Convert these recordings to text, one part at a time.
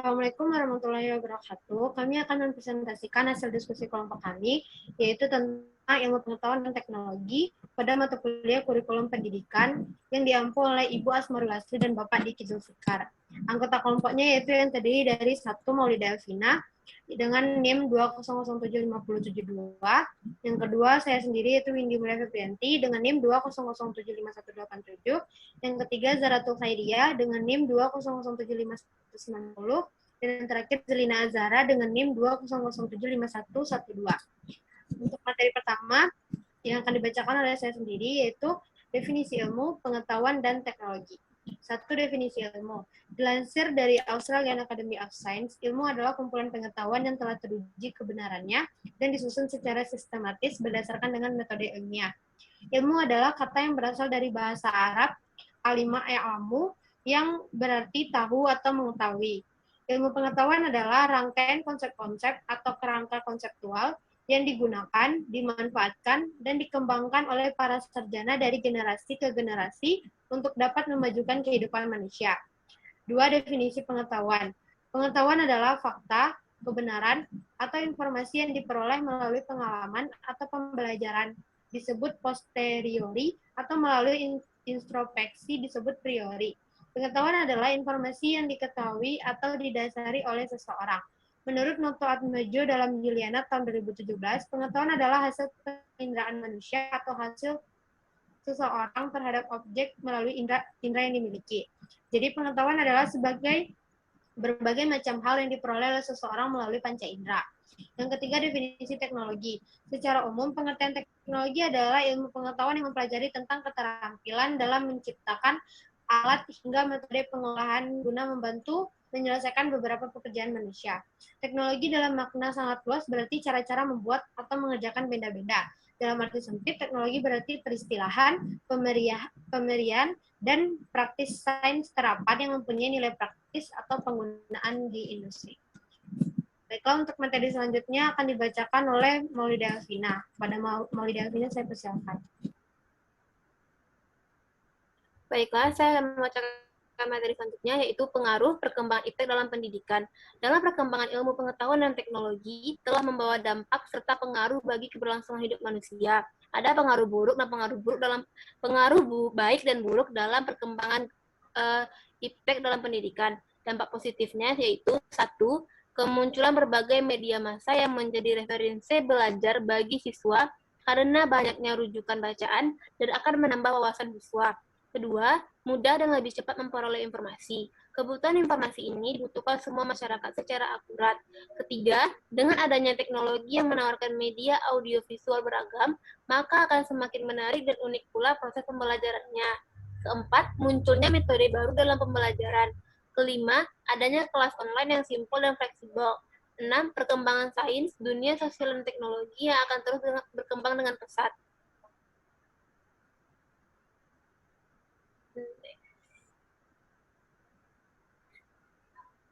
Assalamualaikum warahmatullahi wabarakatuh. Kami akan mempresentasikan hasil diskusi kelompok kami, yaitu tentang ilmu pengetahuan dan teknologi pada mata kuliah kurikulum pendidikan yang diampu oleh Ibu Asmarul Asri dan Bapak Diki Zulfikar. Anggota kelompoknya yaitu yang terdiri dari 1 Maulida Elvina dengan NIM 2007572, yang kedua saya sendiri yaitu Windy Mulia Febrianti dengan NIM 200751187, yang ketiga Zaratul Khairia dengan NIM 2007590, dan yang terakhir Zelina Azara dengan NIM 200751112. Untuk materi pertama yang akan dibacakan oleh saya sendiri yaitu definisi ilmu, pengetahuan, dan teknologi. 1. Definisi ilmu. Dilansir dari Australian Academy of Science, ilmu adalah kumpulan pengetahuan yang telah teruji kebenarannya dan disusun secara sistematis berdasarkan dengan metode ilmiah. Ilmu adalah kata yang berasal dari bahasa Arab, alima ya'lamu, yang berarti tahu atau mengetahui. Ilmu pengetahuan adalah rangkaian konsep-konsep atau kerangka konseptual yang digunakan, dimanfaatkan, dan dikembangkan oleh para sarjana dari generasi ke generasi untuk dapat memajukan kehidupan manusia. 2. Definisi pengetahuan. Pengetahuan adalah fakta, kebenaran, atau informasi yang diperoleh melalui pengalaman atau pembelajaran, disebut posteriori, atau melalui introspeksi, disebut priori. Pengetahuan adalah informasi yang diketahui atau didasari oleh seseorang. Menurut Noto Atmajo dalam Juliana tahun 2017, pengetahuan adalah hasil penginderaan manusia atau hasil seseorang terhadap objek melalui indera yang dimiliki. Jadi pengetahuan adalah sebagai berbagai macam hal yang diperoleh oleh seseorang melalui panca indera. Yang ketiga, definisi teknologi. Secara umum, pengertian teknologi adalah ilmu pengetahuan yang mempelajari tentang keterampilan dalam menciptakan alat hingga metode pengolahan guna membantu menyelesaikan beberapa pekerjaan manusia. Teknologi dalam makna sangat luas berarti cara-cara membuat atau mengerjakan benda-benda. Dalam arti sempit, teknologi berarti peristilahan, pemerian, dan praktis sains terapan yang mempunyai nilai praktis atau penggunaan di industri. Baiklah, untuk materi selanjutnya akan dibacakan oleh Maulida Elvina. Pada Maulida Elvina, saya persilakan. Baiklah, saya akan membacakan materi selanjutnya, yaitu pengaruh perkembangan iptek dalam pendidikan. Dalam perkembangan ilmu pengetahuan dan teknologi telah membawa dampak serta pengaruh bagi keberlangsungan hidup manusia. Ada pengaruh buruk dan pengaruh baik dan buruk dalam perkembangan iptek dalam pendidikan. Dampak positifnya yaitu 1. Kemunculan berbagai media massa yang menjadi referensi belajar bagi siswa karena banyaknya rujukan bacaan dan akan menambah wawasan siswa. Kedua, mudah dan lebih cepat memperoleh informasi. Kebutuhan informasi ini dibutuhkan semua masyarakat secara akurat. Ketiga, dengan adanya teknologi yang menawarkan media audiovisual beragam, maka akan semakin menarik dan unik pula proses pembelajarannya. Keempat, munculnya metode baru dalam pembelajaran. Kelima, adanya kelas online yang simpel dan fleksibel. 6. Perkembangan sains, dunia sosial dan teknologi yang akan terus berkembang dengan pesat.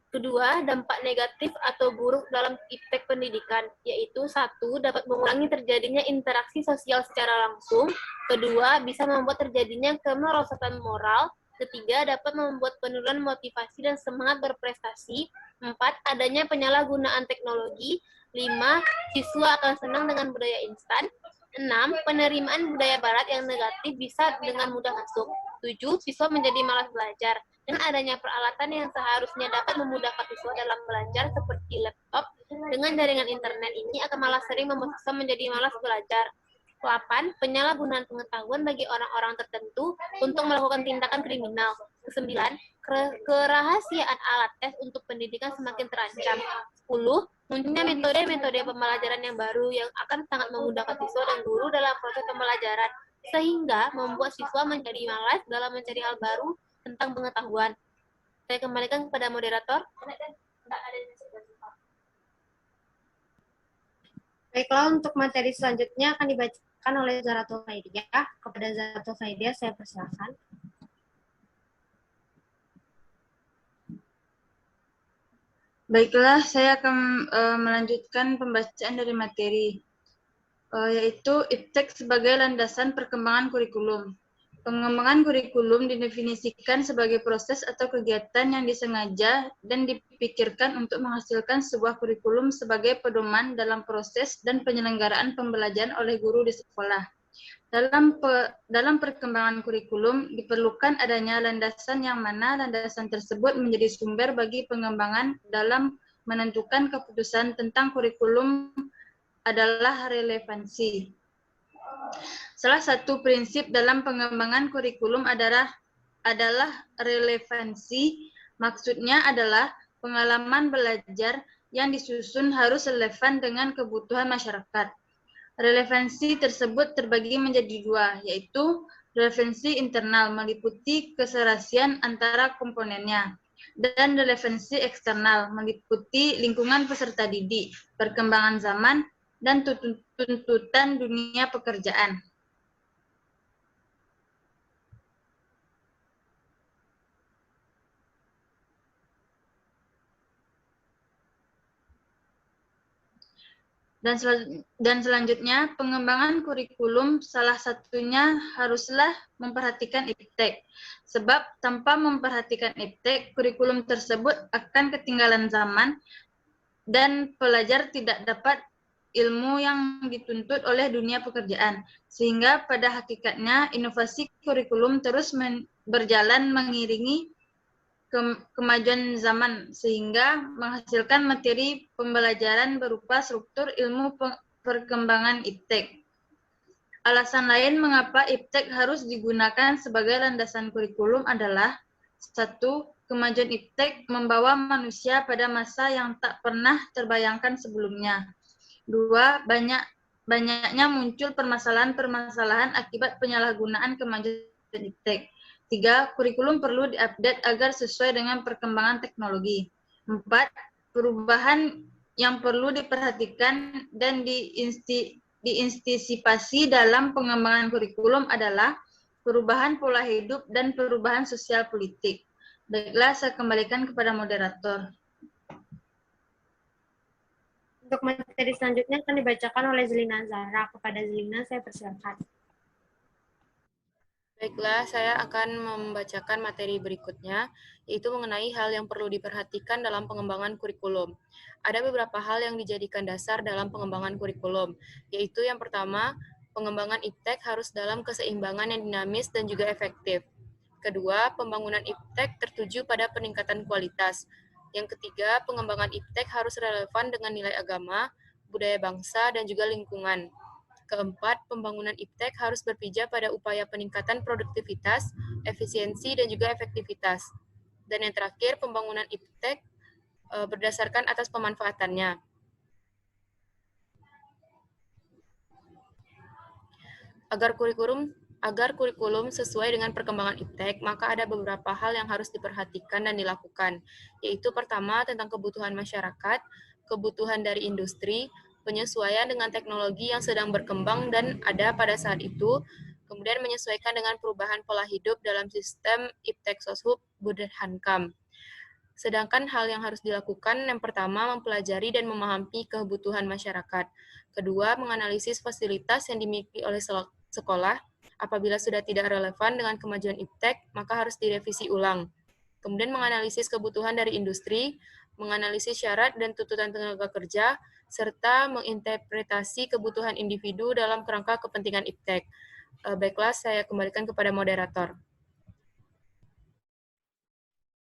Kedua, dampak negatif atau buruk dalam iptek pendidikan, yaitu 1. Dapat mengurangi terjadinya interaksi sosial secara langsung. Kedua, bisa membuat terjadinya kemerosotan moral. Ketiga, dapat membuat penurunan motivasi dan semangat berprestasi. 4. Adanya penyalahgunaan teknologi. 5. Siswa akan senang dengan budaya instan. 6. Penerimaan budaya barat yang negatif bisa dengan mudah masuk. 7. Siswa menjadi malas belajar. Dengan adanya peralatan yang seharusnya dapat memudahkan siswa dalam belajar seperti laptop, dengan jaringan internet ini akan malah sering membuat siswa menjadi malas belajar. 8. Penyalahgunaan pengetahuan bagi orang-orang tertentu untuk melakukan tindakan kriminal. 9. Kerahasiaan alat tes untuk pendidikan semakin terancam. 10. Munculnya metode-metode pembelajaran yang baru yang akan sangat memudahkan siswa dan guru dalam proses pembelajaran, sehingga membuat siswa menjadi malas dalam mencari hal baru tentang pengetahuan. Saya kembalikan kepada moderator. Baiklah, untuk materi selanjutnya akan dibacakan oleh Zaratul Khairia. Kepada Zaratul Khairia, saya persilakan. Baiklah, saya akan melanjutkan pembacaan dari materi, yaitu iptek sebagai landasan perkembangan kurikulum. Pengembangan kurikulum didefinisikan sebagai proses atau kegiatan yang disengaja dan dipikirkan untuk menghasilkan sebuah kurikulum sebagai pedoman dalam proses dan penyelenggaraan pembelajaran oleh guru di sekolah. Dalam perkembangan kurikulum diperlukan adanya landasan yang mana landasan tersebut menjadi sumber bagi pengembangan dalam menentukan keputusan tentang kurikulum adalah relevansi. Salah satu prinsip dalam pengembangan kurikulum adalah relevansi. Maksudnya adalah pengalaman belajar yang disusun harus relevan dengan kebutuhan masyarakat. Relevansi tersebut terbagi menjadi dua, yaitu relevansi internal meliputi keserasian antara komponennya, dan relevansi eksternal meliputi lingkungan peserta didik, perkembangan zaman, dan tuntutan dunia pekerjaan. Dan selanjutnya, pengembangan kurikulum salah satunya haruslah memperhatikan iptek. Sebab tanpa memperhatikan iptek, kurikulum tersebut akan ketinggalan zaman dan pelajar tidak dapat ilmu yang dituntut oleh dunia pekerjaan. Sehingga pada hakikatnya inovasi kurikulum terus berjalan mengiringi kemajuan zaman sehingga menghasilkan materi pembelajaran berupa struktur ilmu perkembangan iptek. Alasan lain mengapa iptek harus digunakan sebagai landasan kurikulum adalah: 1. Kemajuan iptek membawa manusia pada masa yang tak pernah terbayangkan sebelumnya. 2. Banyaknya muncul permasalahan-permasalahan akibat penyalahgunaan kemajuan iptek. 3. Kurikulum perlu diupdate agar sesuai dengan perkembangan teknologi. 4. Perubahan yang perlu diperhatikan dan diantisipasi dalam pengembangan kurikulum adalah perubahan pola hidup dan perubahan sosial politik. Baiklah, saya kembalikan kepada moderator. Untuk materi selanjutnya akan dibacakan oleh Zelina Zahra. Kepada Zelina, saya persilakan. Baiklah, saya akan membacakan materi berikutnya, yaitu mengenai hal yang perlu diperhatikan dalam pengembangan kurikulum. Ada beberapa hal yang dijadikan dasar dalam pengembangan kurikulum, yaitu yang pertama, pengembangan iptek harus dalam keseimbangan yang dinamis dan juga efektif. Kedua, pembangunan iptek tertuju pada peningkatan kualitas. Yang ketiga, pengembangan iptek harus relevan dengan nilai agama, budaya bangsa, dan juga lingkungan. Keempat, pembangunan iptek harus berpijak pada upaya peningkatan produktivitas, efisiensi, dan juga efektivitas. Dan yang terakhir, pembangunan iptek berdasarkan atas pemanfaatannya. Agar kurikulum sesuai dengan perkembangan iptek, maka ada beberapa hal yang harus diperhatikan dan dilakukan, yaitu pertama, tentang kebutuhan masyarakat, kebutuhan dari industri, penyesuaian dengan teknologi yang sedang berkembang dan ada pada saat itu, kemudian menyesuaikan dengan perubahan pola hidup dalam sistem iptek soshub Budhankam. Sedangkan hal yang harus dilakukan, yang pertama, mempelajari dan memahami kebutuhan masyarakat. Kedua, menganalisis fasilitas yang dimiliki oleh sekolah. Apabila sudah tidak relevan dengan kemajuan iptek, maka harus direvisi ulang. Kemudian menganalisis kebutuhan dari industri, menganalisis syarat dan tuntutan tenaga kerja, serta menginterpretasi kebutuhan individu dalam kerangka kepentingan iptek. Baiklah, saya kembalikan kepada moderator.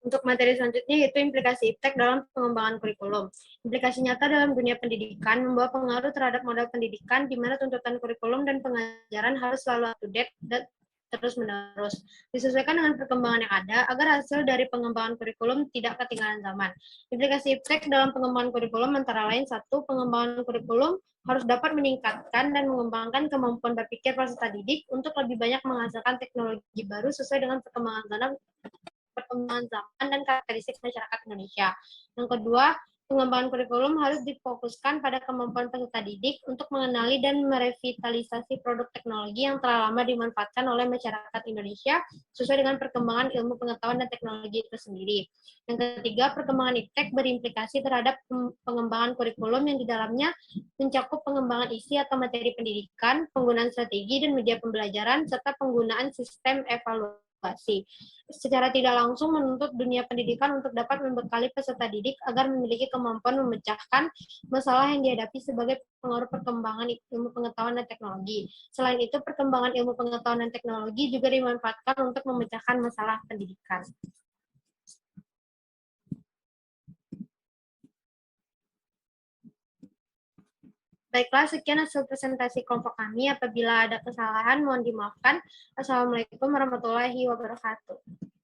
Untuk materi selanjutnya yaitu implikasi iptek dalam pengembangan kurikulum. Implikasi nyata dalam dunia pendidikan membawa pengaruh terhadap model pendidikan di mana tuntutan kurikulum dan pengajaran harus selalu up-to-date dan terus-menerus, disesuaikan dengan perkembangan yang ada agar hasil dari pengembangan kurikulum tidak ketinggalan zaman. Implikasi iptek dalam pengembangan kurikulum antara lain: 1. Pengembangan kurikulum harus dapat meningkatkan dan mengembangkan kemampuan berpikir peserta didik untuk lebih banyak menghasilkan teknologi baru sesuai dengan perkembangan zaman dan karakteristik masyarakat Indonesia. Yang kedua, Pengembangan kurikulum harus difokuskan pada kemampuan peserta didik untuk mengenali dan merevitalisasi produk teknologi yang telah lama dimanfaatkan oleh masyarakat Indonesia sesuai dengan perkembangan ilmu pengetahuan dan teknologi itu sendiri. Yang ketiga, perkembangan iptek berimplikasi terhadap pengembangan kurikulum yang di dalamnya mencakup pengembangan isi atau materi pendidikan, penggunaan strategi dan media pembelajaran, serta penggunaan sistem evaluasi. Secara tidak langsung menuntut dunia pendidikan untuk dapat membekali peserta didik agar memiliki kemampuan memecahkan masalah yang dihadapi sebagai pengaruh perkembangan ilmu pengetahuan dan teknologi. Selain itu, perkembangan ilmu pengetahuan dan teknologi juga dimanfaatkan untuk memecahkan masalah pendidikan. Baiklah, sekian hasil presentasi kelompok kami. Apabila ada kesalahan, mohon dimaafkan. Assalamualaikum warahmatullahi wabarakatuh.